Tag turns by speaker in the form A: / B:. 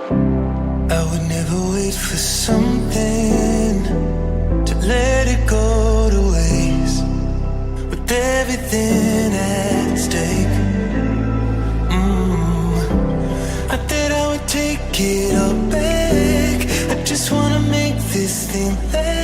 A: I would never wait for something to let it go to waste, with everything at stake. I thought I would take it all back. I just wanna make this thing last.